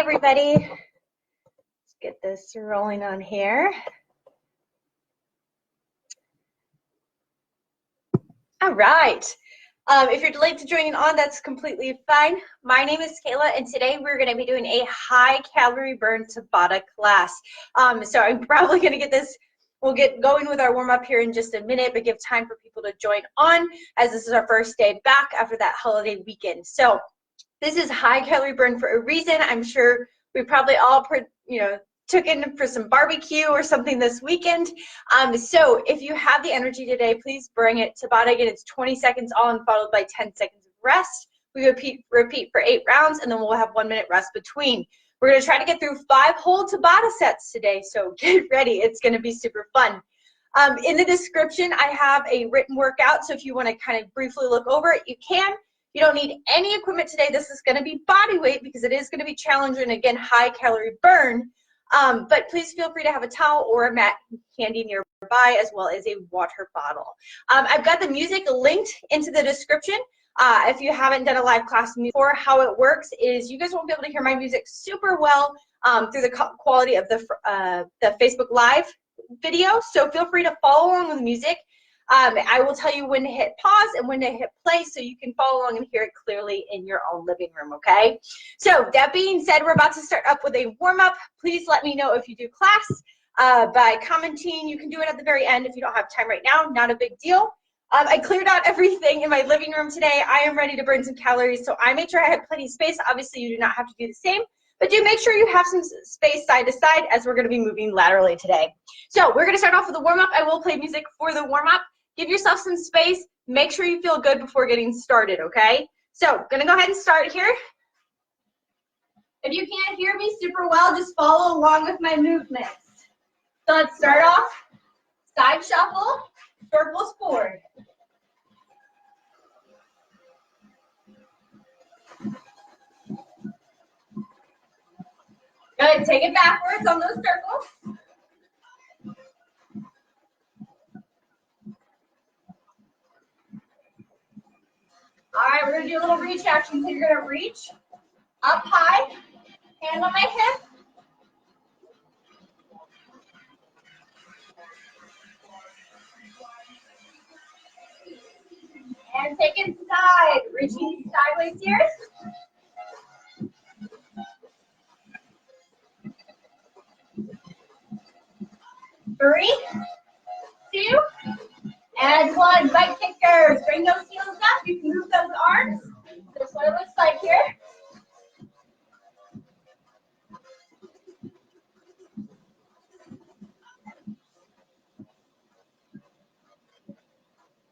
everybody. Let's get this rolling on here. All right. If you're late to joining on, that's completely fine. My name is Kayla, and today we're going to be doing a high calorie burn Tabata class. So I'm probably going to get this. We'll get going with our warm up here in just a minute, but give time for people to join on as this is our first day back after that holiday weekend. So this is high calorie burn for a reason. I'm sure we probably all, took in for some barbecue or something this weekend. So if you have the energy today, please bring it. Tabata, again, it's 20 seconds on followed by 10 seconds of rest. We repeat for 8 rounds, and then we'll have 1 minute rest between. We're going to try to get through 5 whole Tabata sets today, so get ready. It's going to be super fun. In the description, I have a written workout, so if you want to kind of briefly look over it, you can. You don't need any equipment today. This is going to be body weight because it is going to be challenging, again, high calorie burn. But please feel free to have a towel or a mat handy nearby, as well as a water bottle. I've got the music linked into the description. If you haven't done a live class before, how it works is you guys won't be able to hear my music super well through the quality of the Facebook Live video. So feel free to follow along with the music. I will tell you when to hit pause and when to hit play so you can follow along and hear it clearly in your own living room, okay? So that being said, we're about to start up with a warm-up. Please let me know if you do class by commenting. You can do it at the very end if you don't have time right now, not a big deal. I cleared out everything in my living room today. I am ready to burn some calories, so I made sure I had plenty of space. Obviously, you do not have to do the same, but do make sure you have some space side to side as we're going to be moving laterally today. So we're going to start off with a warm-up. I will play music for the warm-up. Give yourself some space. Make sure you feel good before getting started, okay? So, gonna go ahead and start here. If you can't hear me super well, just follow along with my movements. So let's start off, side shuffle, circles forward. Good, take it backwards on those circles. All right, we're gonna do a little reach action. So you're gonna reach up high, hand on my hip. And take it side, reaching sideways here. Three, 2, and 1. Bike kickers. Bring those heels up. You can move those arms. That's what it looks like here.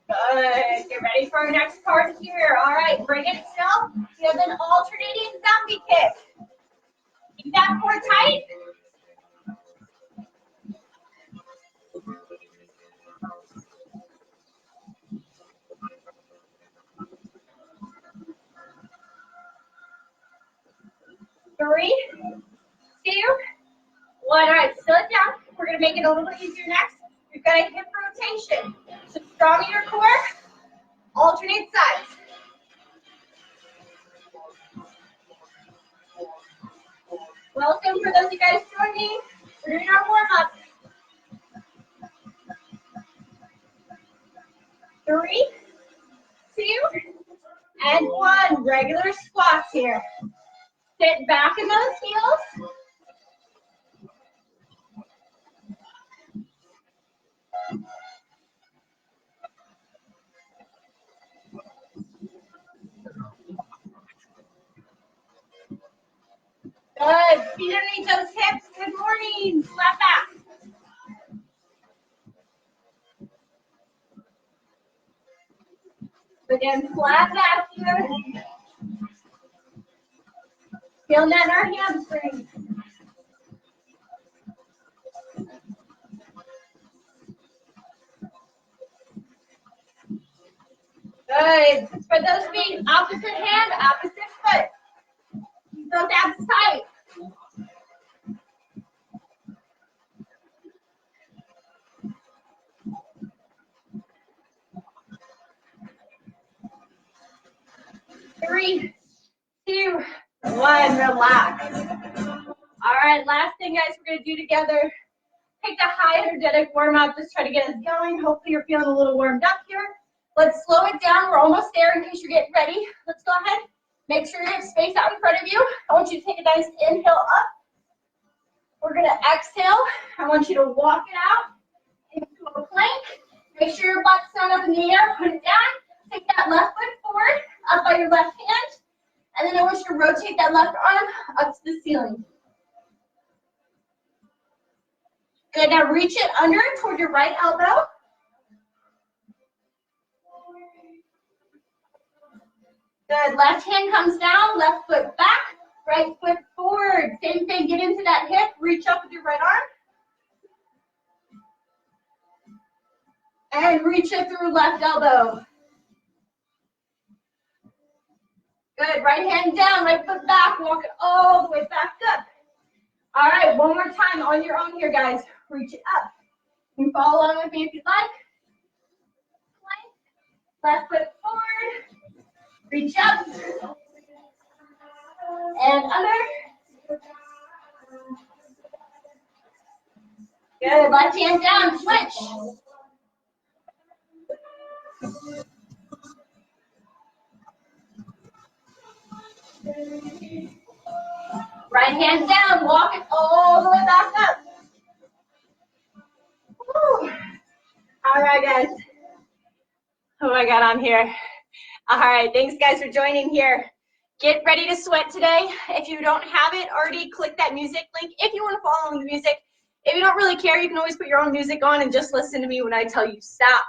Good. Get ready for our next part here. All right, bring it still. We have an alternating zombie kick. Keep that core tight. Three, 2, 1. All right, slow it down. We're going to make it a little easier next. We've got a hip rotation. So strong in your core, alternate sides. Welcome for those of you guys joining. We're doing our warm-up. 3, 2, and 1. Regular squats here. Sit back in those heels. Good. Feet underneath those hips. Good morning. Flat back. Again, flat back here. Feeling that in our hamstrings. Good. Spread those feet. Opposite hand, opposite foot. Keep those abs tight. Three, 2, one, relax. All right, last thing, guys, we're gonna do together. Take the high energetic warm up, just try to get us going. Hopefully you're feeling a little warmed up here. Let's slow it down. We're almost there in case you're getting ready. Let's go ahead. Make sure you have space out in front of you. I want you to take a nice inhale up. We're gonna exhale. I want you to walk it out into a plank. Make sure your butt's not up in the air. Put it down. Take that left foot forward, up by your left hand. And then I want you to rotate that left arm up to the ceiling. Good, now reach it under toward your right elbow. Good, left hand comes down, left foot back, right foot forward. Same thing, get into that hip, reach up with your right arm. And reach it through left elbow. Good, right hand down, right foot back, walk it all the way back up. All right, one more time on your own here, guys. Reach it up. You can follow along with me if you'd like. Plank, left foot forward, reach up, and under. Good, left hand down, switch. Right hand down, walk it all the way back up. Woo. All right, guys. Oh, I got on here. All right, thanks, guys, for joining here. Get ready to sweat today. If you don't have it already, click that music link if you want to follow the music. If you don't really care, you can always put your own music on and just listen to me when I tell you stop.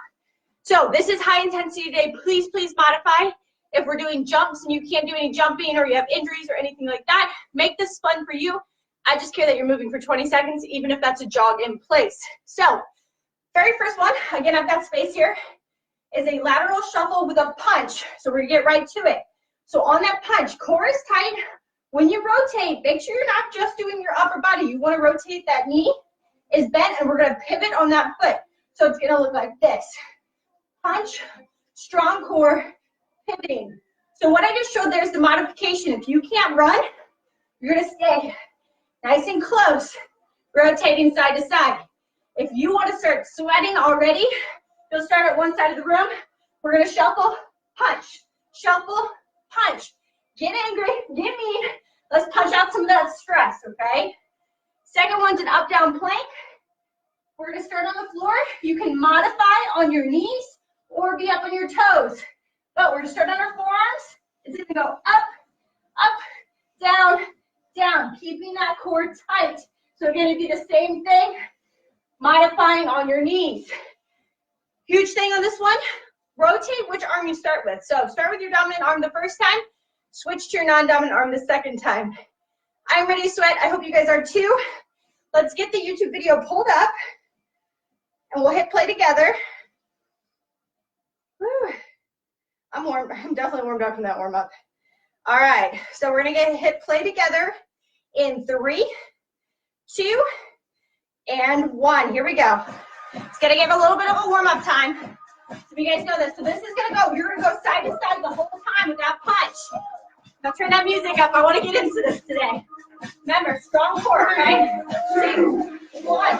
So this is high intensity today. Please, please modify. If we're doing jumps and you can't do any jumping or you have injuries or anything like that, make this fun for you. I just care that you're moving for 20 seconds, even if that's a jog in place. So, very first one, again, I've got space here, is a lateral shuffle with a punch. So we're gonna get right to it. So on that punch, core is tight. When you rotate, make sure you're not just doing your upper body. You wanna rotate that knee is bent and we're gonna pivot on that foot. So it's gonna look like this. Punch, strong core, pivoting. So what I just showed there is the modification. If you can't run, you're gonna stay nice and close, rotating side to side. If you want to start sweating already, you'll start at one side of the room. We're gonna shuffle, punch, shuffle, punch. Get angry, get mean. Let's punch out some of that stress, okay? Second one's an up down plank. We're gonna start on the floor. You can modify on your knees or be up on your toes. But we're gonna start on our forearms. It's gonna go up, up, down, down, keeping that core tight. So we're gonna do the same thing, modifying on your knees. Huge thing on this one, rotate which arm you start with. So start with your dominant arm the first time, switch to your non-dominant arm the second time. I'm ready to sweat. I hope you guys are too. Let's get the YouTube video pulled up and we'll hit play together. Whew. I'm warm. I'm definitely warmed up from that warm up. All right, so we're gonna hit play together in 3, 2, and 1. Here we go. It's gonna give a little bit of a warm up time. So you guys know this. So this is gonna go. You're gonna go side to side the whole time with that punch. Now turn that music up. I want to get into this today. Remember, strong core. Okay. 2, 1.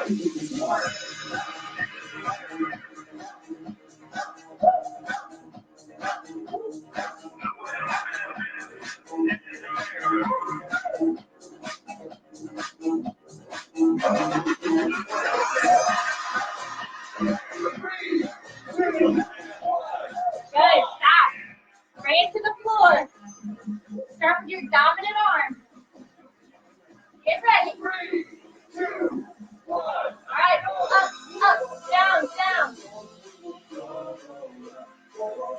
Good, stop. Right to the floor. Start with your dominant arm. Get ready. 3, 2, 1. All right, up, down, down.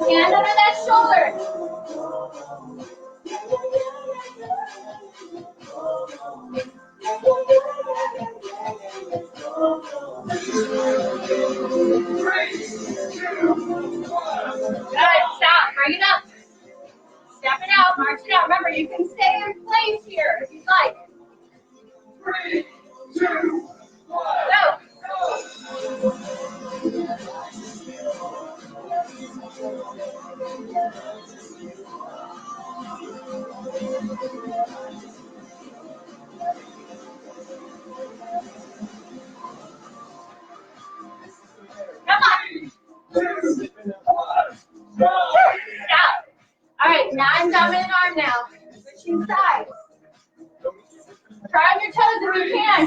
Hand under that shoulder. Good, stop, bring it up. Step it out, march it out. Remember, you can stay in place here if you'd like. 3, 2, 1, go. Come on. Stop. All right, non-dominant arm now. Switching sides. Try on your toes if you can.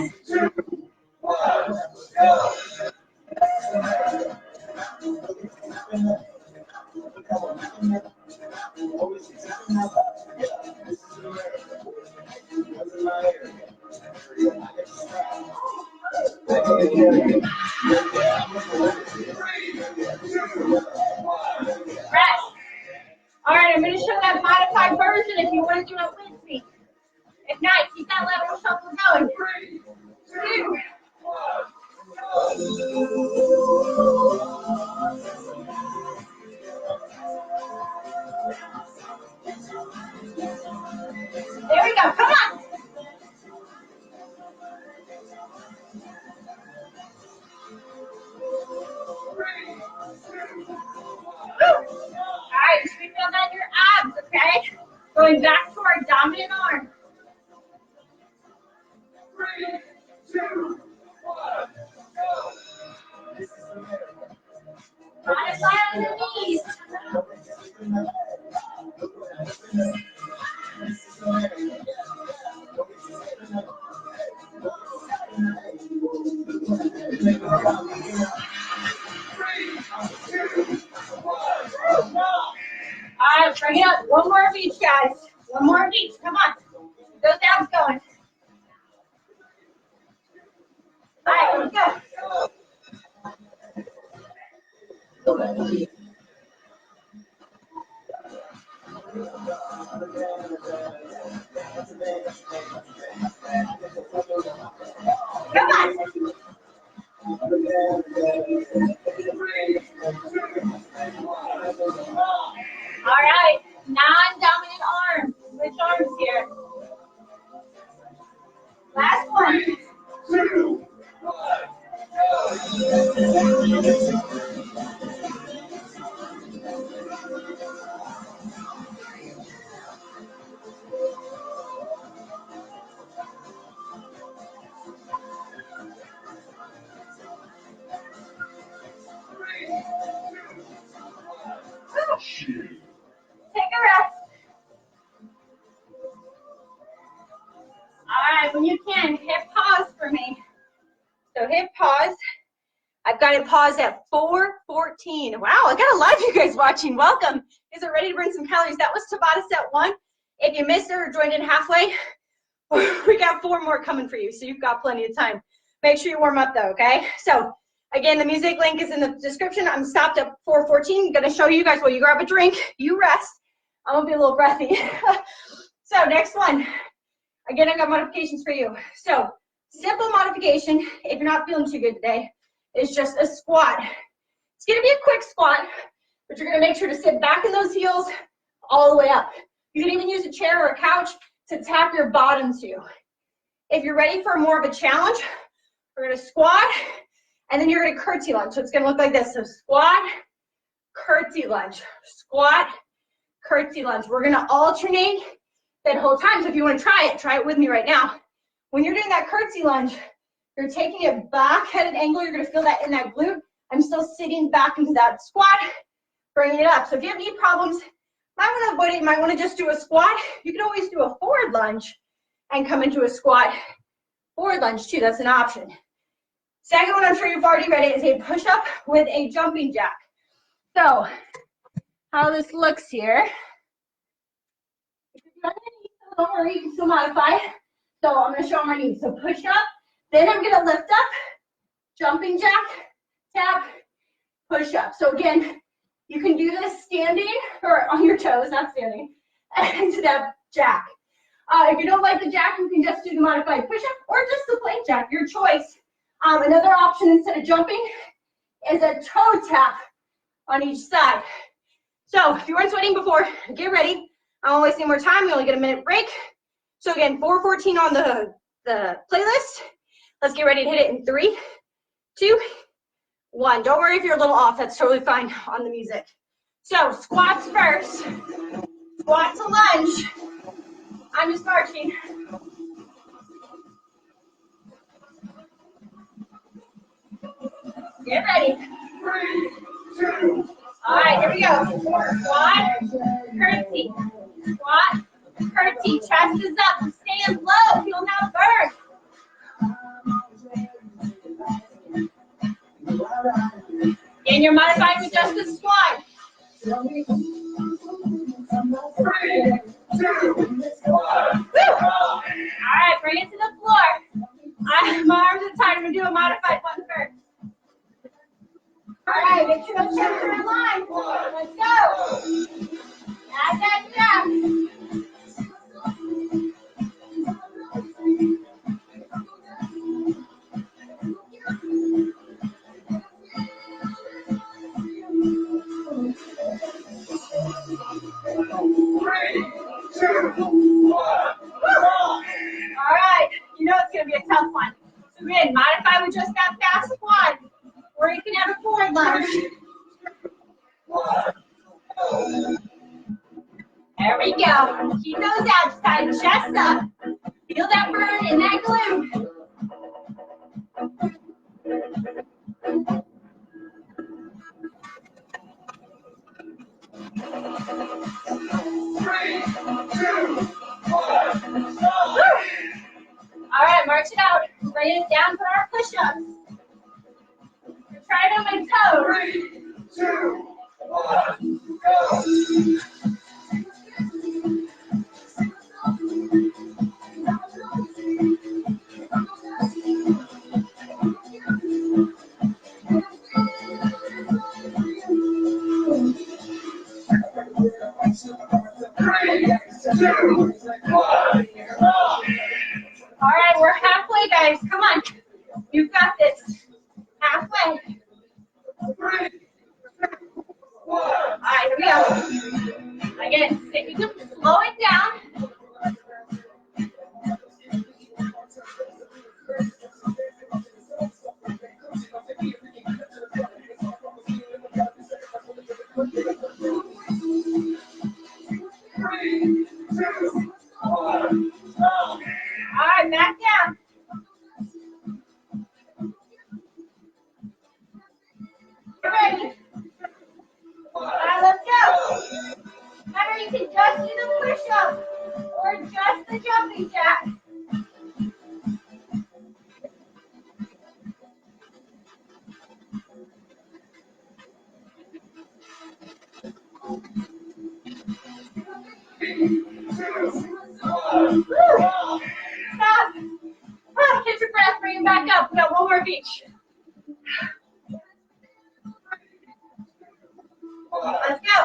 Rest. All right, I'm going to show that modified version if you want to do it with me. If not, keep that lateral shuffle going. 3, 2. There we go. Come on. All right, so we feel that in your abs, okay? Going back to our dominant arm. 3, 2, 1, go. Modify on the knees. All right, bring it up. One more of each, guys. One more of each. Come on. Those abs going. All right, let's go. Come on. All right, non-dominant arms. Switch arms here. Last one. 2, 1, take a rest. All right, when you can, hip pause for me. So hip pause. I've got it paused at 4:14. Wow, I got a lot of you guys watching. Welcome. You guys are ready to burn some calories. That was Tabata set 1. If you missed it or joined in halfway, we got 4 more coming for you, so you've got plenty of time. Make sure you warm up though, okay? So again, the music link is in the description. I'm stopped at 4:14. I'm gonna show you guys while you grab a drink, you rest. I'm gonna be a little breathy. So next one. Again, I got modifications for you. So simple modification, if you're not feeling too good today, is just a squat. It's gonna be a quick squat, but you're gonna make sure to sit back in those heels all the way up. You can even use a chair or a couch to tap your bottom to. If you're ready for more of a challenge, we're gonna squat, and then you're gonna curtsy lunge. So it's gonna look like this. So squat, curtsy lunge, squat, curtsy lunge. We're gonna alternate that whole time. So if you wanna try it with me right now. When you're doing that curtsy lunge, you're taking it back at an angle. You're gonna feel that in that glute. I'm still sitting back into that squat, bringing it up. So if you have knee problems, might want to avoid it. You might want to just do a squat. You can always do a forward lunge and come into a squat. Forward lunge too, that's an option. Second one, I'm sure you've already read it, is a push-up with a jumping jack. So how this looks here. If you're doing the knees, don't worry, you can still modify. So I'm gonna show my knees. So push up, then I'm gonna lift up, jumping jack, tap, push up. So again, you can do this standing or on your toes, not standing, into that jack. If you don't like the jack, you can just do the modified push-up or just the plain jack, your choice. Another option instead of jumping is a toe tap on each side. So if you weren't sweating before, get ready. I won't waste any more time. We only get a minute break. So again, 4:14 on the playlist. Let's get ready to hit it in 3, 2, 1. Don't worry if you're a little off. That's totally fine on the music. So squats first. Squat to lunge. I'm just marching. Get ready. 3, 2. All right, here we go. Squat, curtsy. Squat, curtsy. Chest is up. Stand low. Feel that burn. And you're modified with just the squat. 3, 2, 1. Woo! All right, bring it to the floor. My arms are tight. I'm going to do a modified one first. All right, make sure those hips are in line. Let's go. Add that step. All right, you know it's going to be a tough one. So again, modify with just that fast squat, or you can have a forward lunge. There we go. Keep those abs tight, chest up. Feel that burn in that glute. All right, march it out. Bring it down for our push-ups. Try it on my toes. 3, 2, 1, go. All right, we're halfway, guys. Come on. You've got this. Halfway. 3, 2, 1. All right, here we go. Again, you can slow it down. All right, back down. Get ready. All right, let's go. Remember, you can just do the push-up or just the jumping jack. Stop. Catch your breath, bring it back up. We got one more of each. Let's go.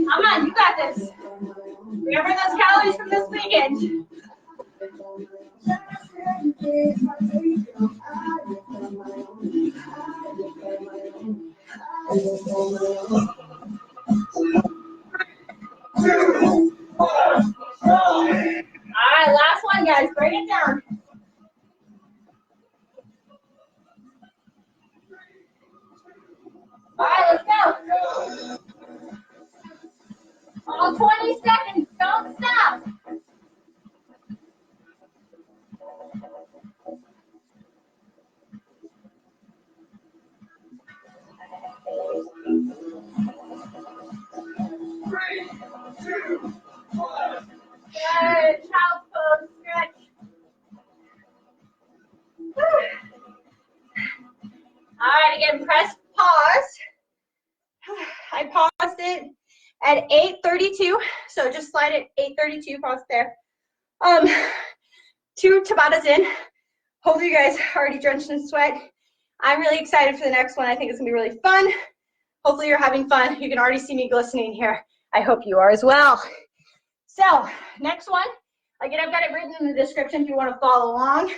Come on, you got this. Remember those calories from this weekend. All right, last one, guys. Bring it down. All right, let's go. All 20 seconds. Don't stop. Good. Child's pose. Stretch. Whew. All right, again, press pause. I paused it at 8:32, so just slide it 8:32, pause there. 2 Tabatas in. Hopefully you guys are already drenched in sweat. I'm really excited for the next one. I think it's gonna be really fun. Hopefully you're having fun. You can already see me glistening here. I hope you are as well. So, next one. Again, I've got it written in the description if you want to follow along.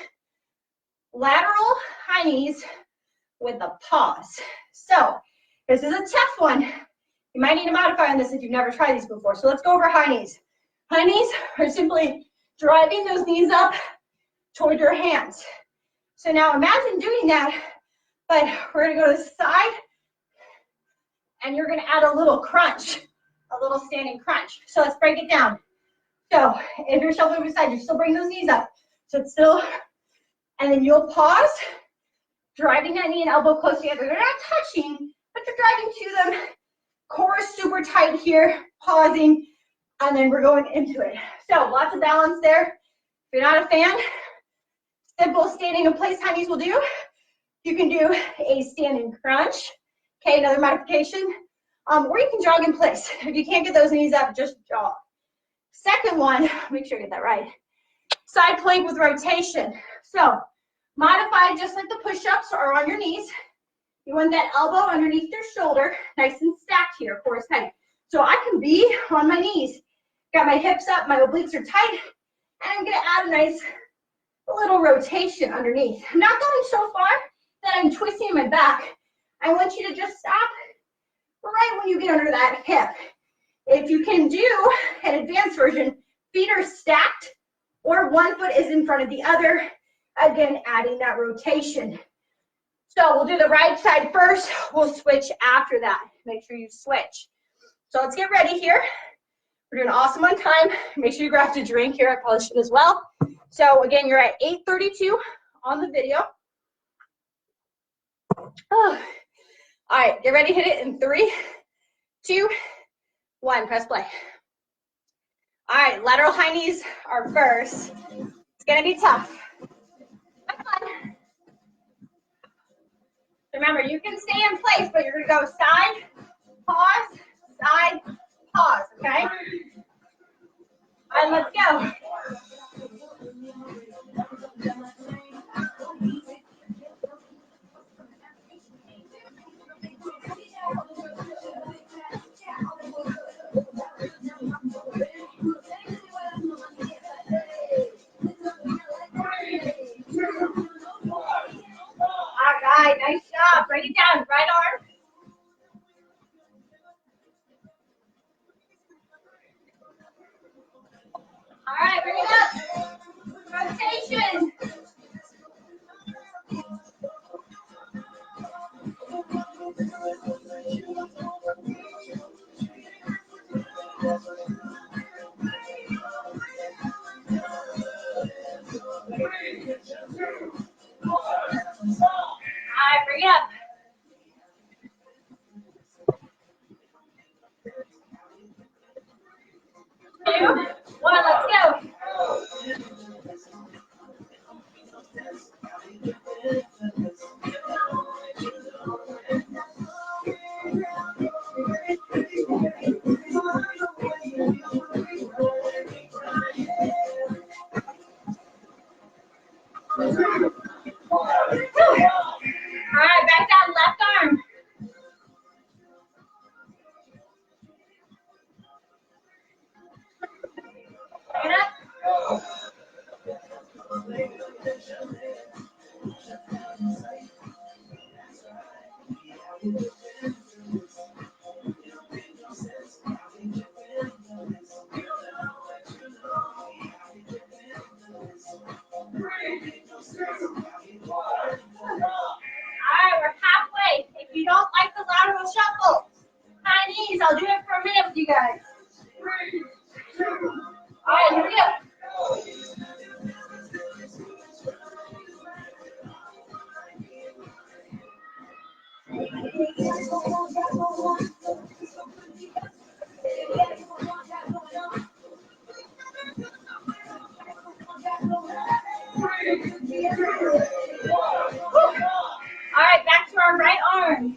Lateral high knees with a pause. So, this is a tough one. You might need to modify on this if you've never tried these before. So let's go over high knees. High knees are simply driving those knees up toward your hands. So now imagine doing that, but we're gonna go to the side and you're gonna add a little crunch a little standing crunch. So let's break it down. So if you're shuffling beside you, still bring those knees up. So it's still, and then you'll pause, driving that knee and elbow close together. They're not touching, but you're driving to them. Core is super tight here, pausing, and then we're going into it. So lots of balance there. If you're not a fan, simple standing in place high knees will do. You can do a standing crunch. Okay, another modification. Or you can jog in place. If you can't get those knees up, just jog. Second one, make sure you get that right. Side plank with rotation. So modify just like the push-ups or on your knees. You want that elbow underneath your shoulder, nice and stacked here, core is tight. So I can be on my knees. Got my hips up, my obliques are tight, and I'm gonna add a nice little rotation underneath. I'm not going so far that I'm twisting my back. I want you to just stop right when you get under that hip. If you can do an advanced version, feet are stacked or one foot is in front of the other. Again, adding that rotation. So we'll do the right side first. We'll switch after that. Make sure you switch. So let's get ready here. We're doing awesome on time. Make sure you grab a drink here. I probably should as well. So again, you're at 8:32 on the video. Oh. All right, get ready to hit it in 3, 2, 1. Press play. All right, lateral high knees are first. It's gonna be tough. Have fun. Remember, you can stay in place, but you're gonna go side, pause, okay? All right, let's go. All right, nice job. Break it down, right arm. All right, bring it up. Rotation. All right, bring it up. 2, 1, let's go. All right, back down, left arm. Bring it up. All right, we're halfway. If you don't like the lateral shuffle, high knees, I'll do it for a minute with you guys. All right, here we go. All right, back to our right arm.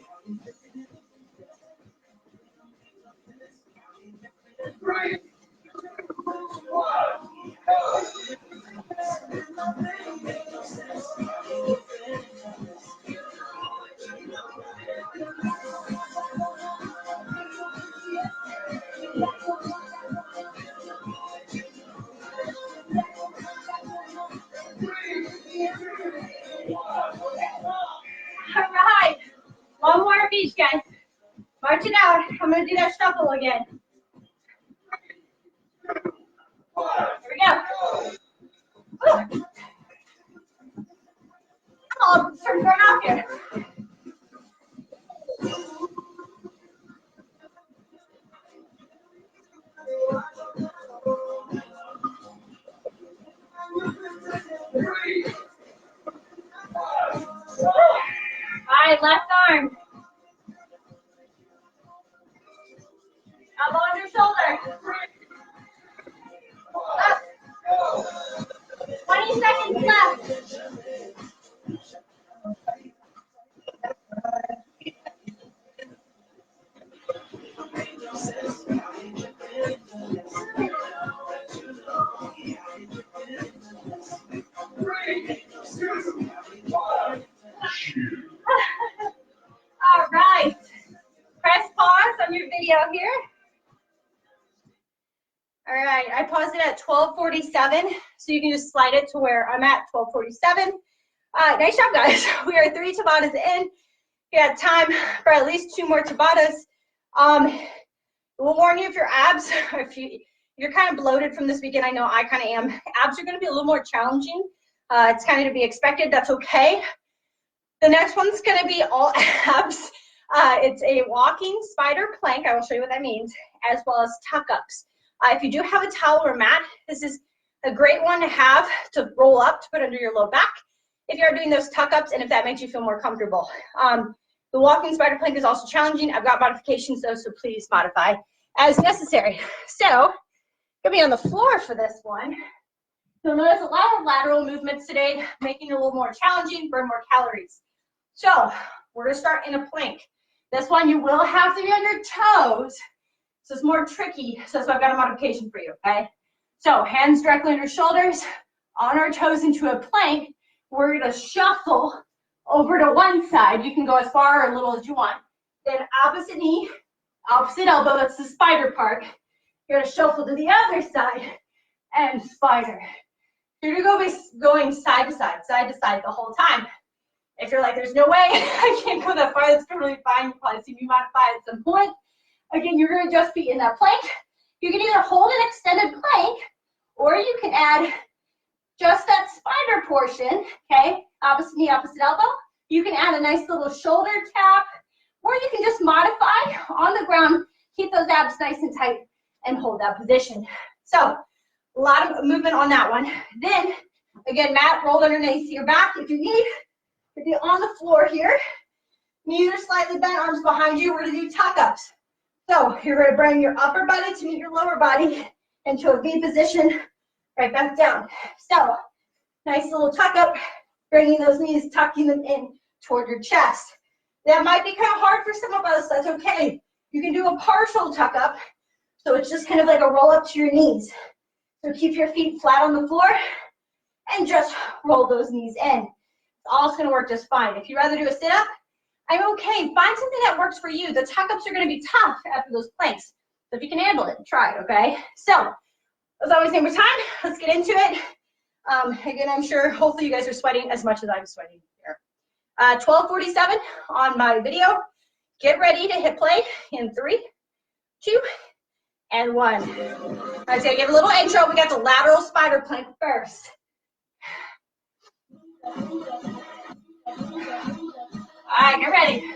All right, one more of each, guys. March it out. I'm going to do that shuffle again. Here we go. Woo. Oh, starting going off here. Up. 20 seconds left. All right. Press pause on your video here. All right, I paused it at 12:47, so you can just slide it to where I'm at, 12:47. Nice job, guys. We are 3 Tabatas in. You have time for at least 2 more Tabatas. We'll warn you if your abs, if you're kind of bloated from this weekend, I know I kind of am. Abs are going to be a little more challenging. It's kind of to be expected. That's okay. The next one's going to be all abs. It's a walking spider plank. I will show you what that means, as well as tuck-ups. If you do have a towel or mat, this is a great one to have to roll up to put under your low back if you're doing those tuck-ups and if that makes you feel more comfortable. The walking spider plank is also challenging. I've got modifications though, so please modify as necessary. So, gonna be on the floor for this one. You'll notice a lot of lateral movements today, making it a little more challenging, burn more calories. So, we're gonna start in a plank. This one you will have to be on your toes, so it's more tricky, so I've got a modification for you, okay? So, hands directly on your shoulders, on our toes into a plank. We're gonna shuffle over to one side. You can go as far or little as you want. Then opposite knee, opposite elbow, that's the spider part. You're gonna shuffle to the other side and spider. You're gonna be going side to side the whole time. If you're like, there's no way, I can't go that far, that's totally fine. You'll probably see me modify at some point. Again, you're gonna just be in that plank. You can either hold an extended plank, or you can add just that spider portion, okay? Opposite knee, opposite elbow. You can add a nice little shoulder tap, or you can just modify on the ground, keep those abs nice and tight, and hold that position. So, a lot of movement on that one. Then, again, mat rolled underneath your back if you need. If you're on the floor here, knees are slightly bent, arms behind you, we're gonna do tuck-ups. So, you're gonna bring your upper body to meet your lower body into a V position, right back down. So, nice little tuck-up, bringing those knees, tucking them in toward your chest. That might be kind of hard for some of us, that's okay. You can do a partial tuck-up, so it's just kind of like a roll up to your knees. So keep your feet flat on the floor and just roll those knees in. It's all going to work just fine. If you'd rather do a sit-up, I'm okay. Find something that works for you. The tuck-ups are going to be tough after those planks. So if you can handle it, try it, okay? So, as always, name of time. Let's get into it. Again, I'm sure, hopefully you guys are sweating as much as I'm sweating here. 12:47 on my video. Get ready to hit play in 3, 2, and 1. I was going to give a little intro. We got the lateral spider plank first. All right, get ready.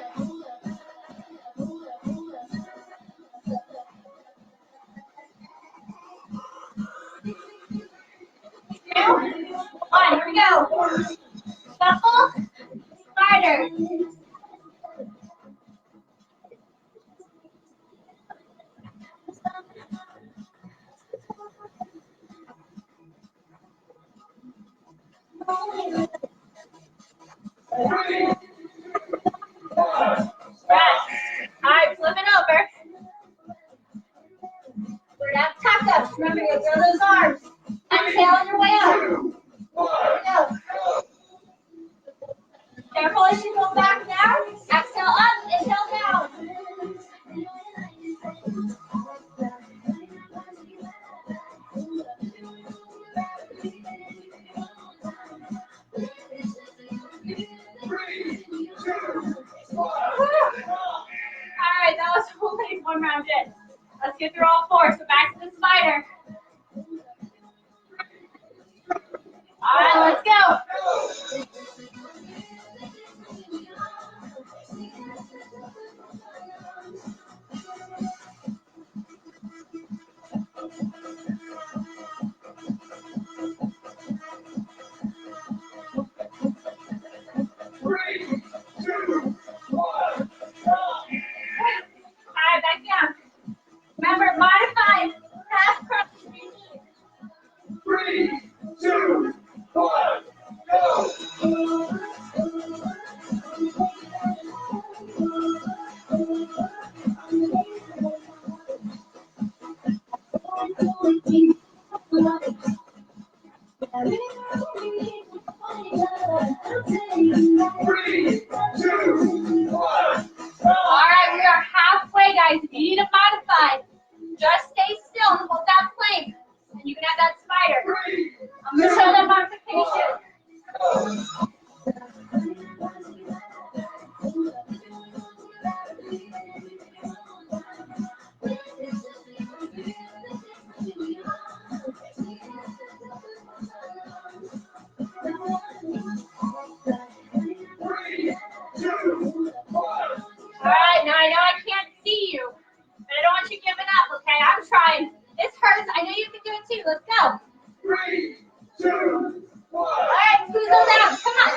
2, 1, here we go. Shuffle, spider. Alright, flip it over. We're gonna have tuck-ups. Remember, you throw those arms. Exhale on your way up. Here we go. Careful as you go back down. Exhale up, inhale down. Alright, that was only 1 round in. Let's get through all 4. So back to the spider. Alright, let's go. Alright, back down. Remember, modify Alright, we are halfway, guys. If you need a modified, just stay still and hold that plank. And you can have that spider. I'm going to show that modification. Alright, now I know I can't see you, but I don't want you giving up, okay? I'm trying. This hurts. I know you can do it too. Let's go. 3, 2, 1. Alright, squeeze those out. Come on.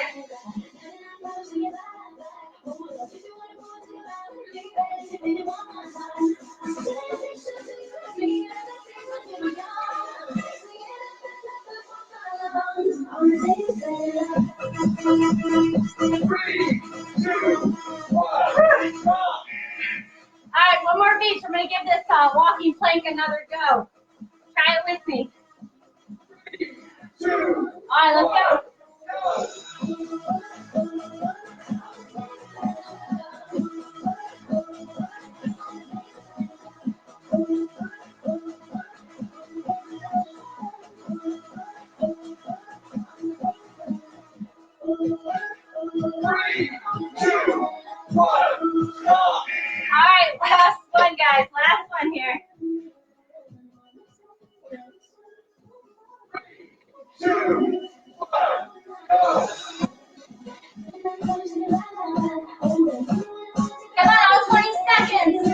Alright, one more beat. We're going to give this walking plank another go. Try it with me. 3, 2, alright, let's go. Alright, last one, guys. Last one here. 3, 2, 1, go. Come on, all 20 seconds.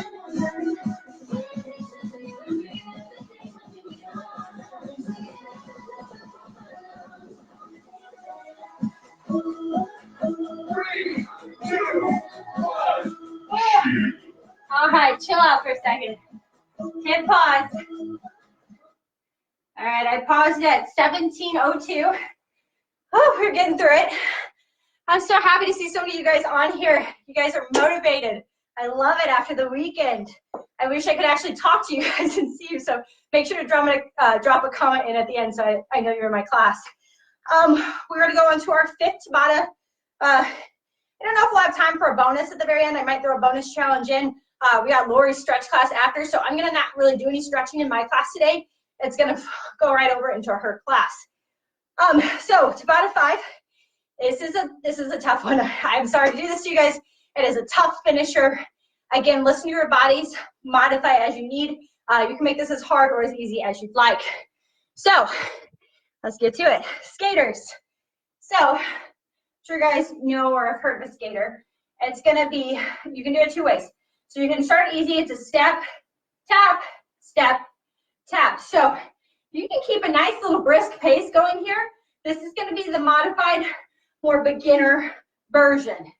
All right, chill out for a second. Hit pause. All right, I paused at 17:02. Oh, we're getting through it. I'm so happy to see so many of you guys on here. You guys are motivated. I love it after the weekend. I wish I could actually talk to you guys and see you. So make sure to drop a comment in at the end so I know you're in my class. We're going to go on to our 5th Tabata. I don't know if we'll have time for a bonus at the very end. I might throw a bonus challenge in. We got Lori's stretch class after, so I'm going to not really do any stretching in my class today. It's going to go right over into her class. So Tabata 5. This is a tough one. I'm sorry to do this to you guys. It is a tough finisher. Again, listen to your bodies. Modify as you need. You can make this as hard or as easy as you'd like. So let's get to it. Skaters. So I'm sure you guys know or have heard of a skater. It's going to be, you can do it 2 ways. So you can start easy. It's a step, tap, step, tap. So you can keep a nice little brisk pace going here. This is going to be the modified, more beginner version.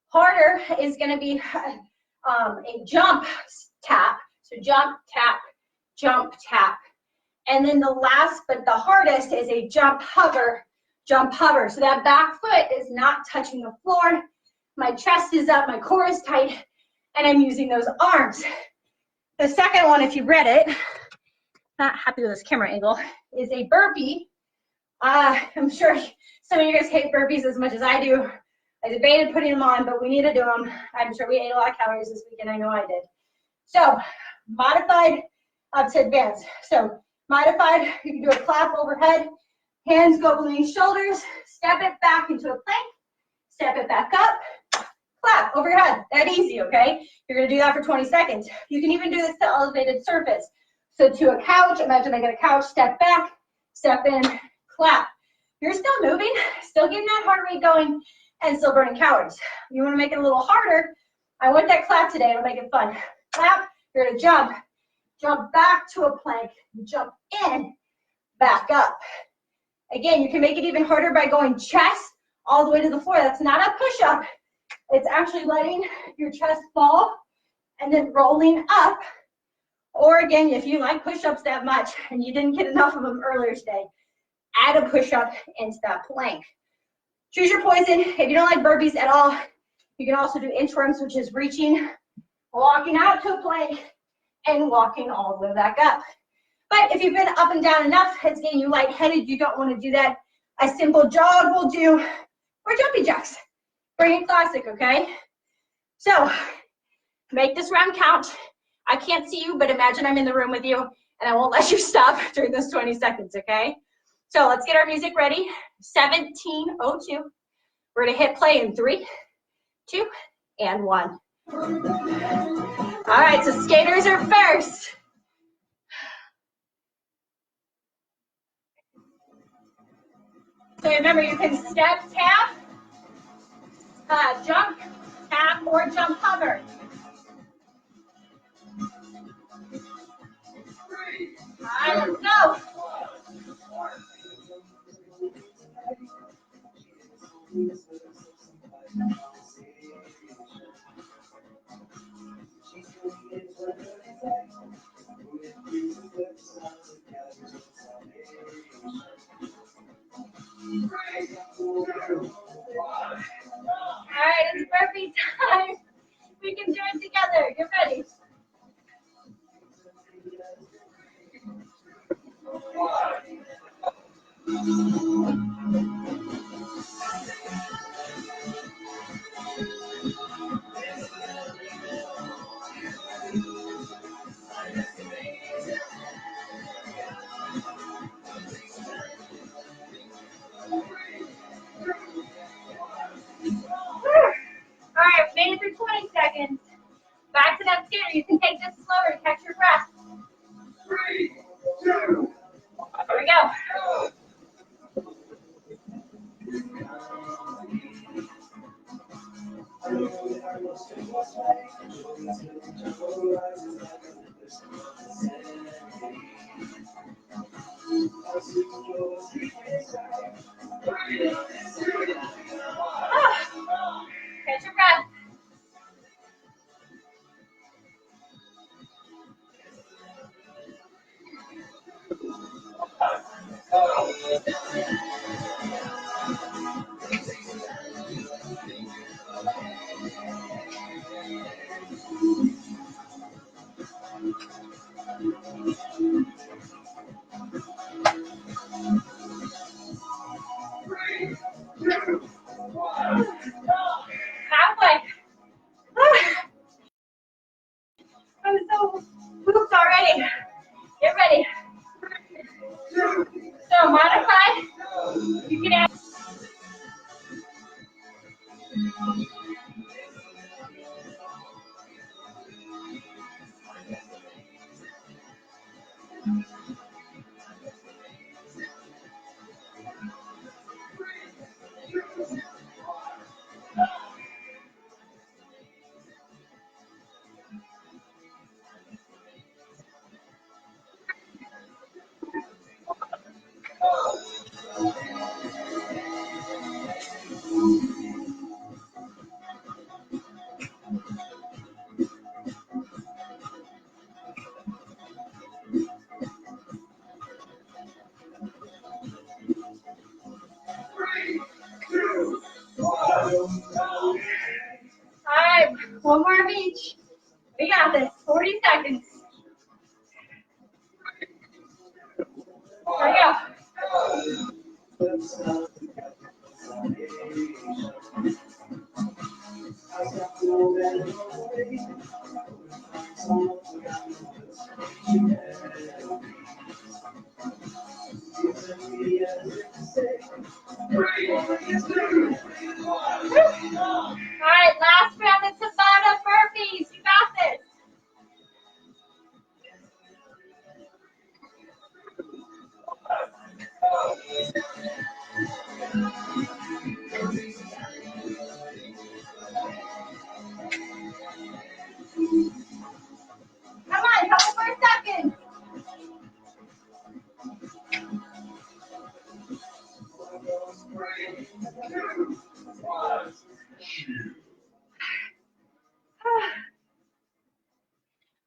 Harder is going to be a jump tap. So jump, tap. And then the last, but the hardest is a jump, hover. So that back foot is not touching the floor. My chest is up, my core is tight, and I'm using those arms. The second one, if you read it, not happy with this camera angle, is a burpee. I'm sure some of you guys hate burpees as much as I do. I debated putting them on, but we need to do them. I'm sure we ate a lot of calories this weekend. I know I did. So modified up to advanced. So modified, you can do a clap overhead. Hands go between shoulders. Step it back into a plank. Step it back up. Clap over your head. That easy, okay? You're going to do that for 20 seconds. You can even do this to elevated surface. So to a couch, imagine I get a couch, step back, step in, clap. You're still moving, still getting that heart rate going, and still burning calories. You want to make it a little harder. I want that clap today. It'll make it fun. Clap. You're going to jump back to a plank, jump in, back up. Again, you can make it even harder by going chest all the way to the floor. That's not a push-up. It's actually letting your chest fall and then rolling up. Or again, if you like push-ups that much and you didn't get enough of them earlier today, add a push-up into that plank. Choose your poison. If you don't like burpees at all, you can also do inchworms, which is reaching, walking out to a plank, and walking all the way back up. But if you've been up and down enough, it's getting you lightheaded, you don't want to do that, a simple jog will do, or jumpy jacks. Bring it classic, okay? So make this round count. I can't see you, but imagine I'm in the room with you, and I won't let you stop during those 20 seconds, okay? So let's get our music ready. 17:02. We're gonna hit play in 3, 2, and 1. All right, so skaters are first. So remember, you can step, tap, jump, tap, or jump, hover. All right, let's go. All right, it's burpee time. We can do it together. Get ready. All right, we made it through 20 seconds. Back to that skater. You can take this slower to catch your breath. 3, 2, here we go. Catch your breath. Halfway. I'm so pooped already. Get ready. So modify. You can add. All right, one more of each. We got this. 40 seconds. There we go. All right, last round of Tabata burpees. You got this. Come on, couple more seconds.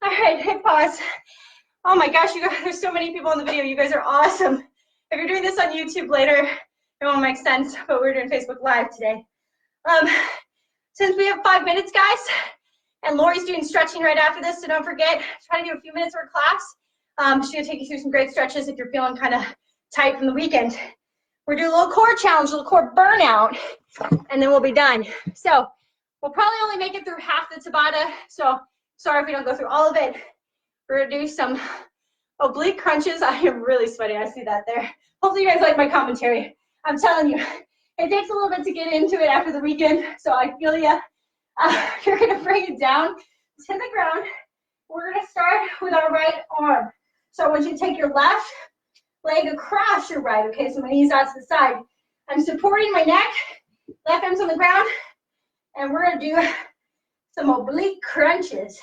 All right, hit pause. Oh my gosh, you guys, there's so many people in the video. You guys are awesome. If you're doing this on YouTube later, it won't make sense, but we're doing Facebook Live today. Since we have 5 minutes, guys, and Lori's doing stretching right after this, so don't forget, try to do a few minutes for class. Just gonna take you through some great stretches if you're feeling kind of tight from the weekend. We're doing a little core challenge, a little core burnout, and then we'll be done. So we'll probably only make it through half the Tabata, so sorry if we don't go through all of it. We're gonna do some oblique crunches. I am really sweaty, I see that there. Hopefully you guys like my commentary. I'm telling you, it takes a little bit to get into it after the weekend, so I feel ya. You're gonna bring it down to the ground. We're gonna start with our right arm. So I want you to take your left leg across your right, okay? So my knees out to the side. I'm supporting my neck, left arm's on the ground, and we're gonna do some oblique crunches.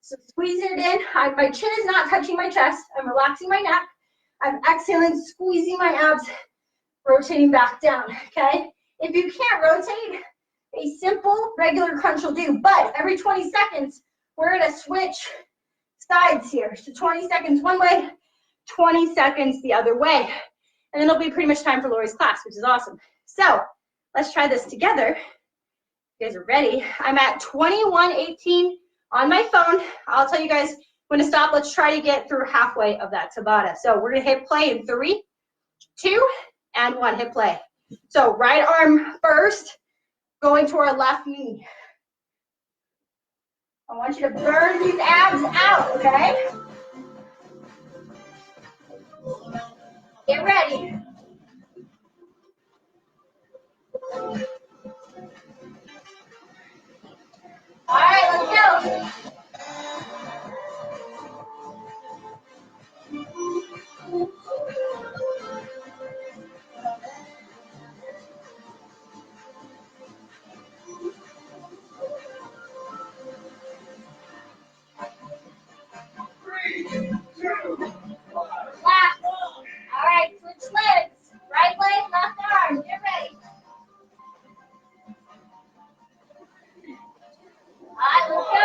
So squeeze it in. My chin is not touching my chest. I'm relaxing my neck. I'm exhaling, squeezing my abs, rotating back down, okay? If you can't rotate, a simple regular crunch will do, but every 20 seconds, we're gonna switch sides here. So 20 seconds one way, 20 seconds the other way. And then it'll be pretty much time for Lori's class, which is awesome. So let's try this together. You guys are ready. I'm at 21:18 on my phone. I'll tell you guys when to stop. Let's try to get through halfway of that Tabata. So we're gonna hit play in 3, 2, and 1. Hit play. So right arm first, going to our left knee. I want you to burn these abs out, okay? Get ready. All right, let's go. Last. All right, switch legs. Right leg, left arm. Get ready. All right, let's go.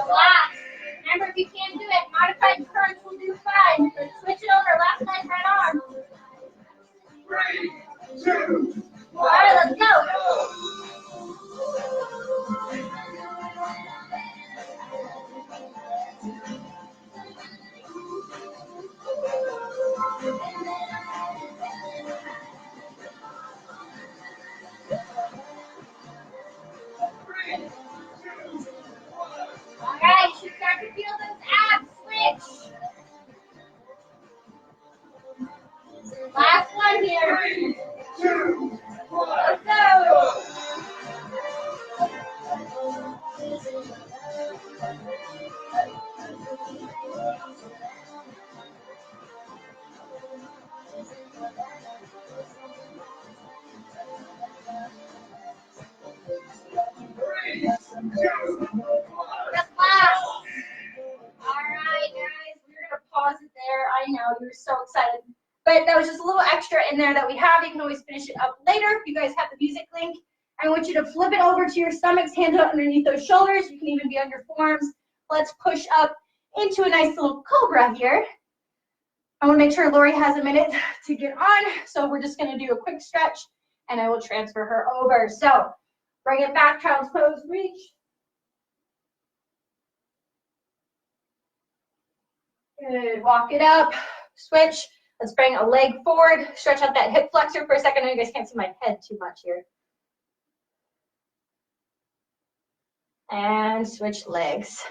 Relax. Remember, if you can't do it, modified crunch will do fine. Switch it over, left leg, right arm. 3, 2, 1. All right, let's go. All right, you should start to feel those abs switch. Last one here. 3, 2, 1. Let's go. Just last. All right, guys, we're gonna pause it there. I know you're so excited, but that was just a little extra in there that we have. You can always finish it up later if you guys have the music link. I want you to flip it over to your stomachs, hands out underneath those shoulders. You can even be on your forearms. Let's push up into a nice little cobra here. I want to make sure Lori has a minute to get on, so we're just going to do a quick stretch, and I will transfer her over. So bring it back, child's pose, reach. Good, walk it up, switch. Let's bring a leg forward, stretch out that hip flexor for a second. I know you guys can't see my head too much here. And switch legs.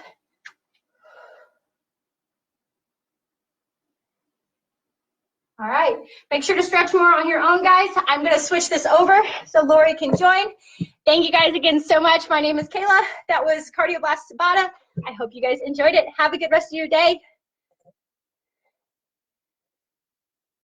All right, make sure to stretch more on your own, guys. I'm gonna switch this over so Lori can join. Thank you guys again so much. My name is Kayla. That was Cardio Blast Tabata. I hope you guys enjoyed it. Have a good rest of your day.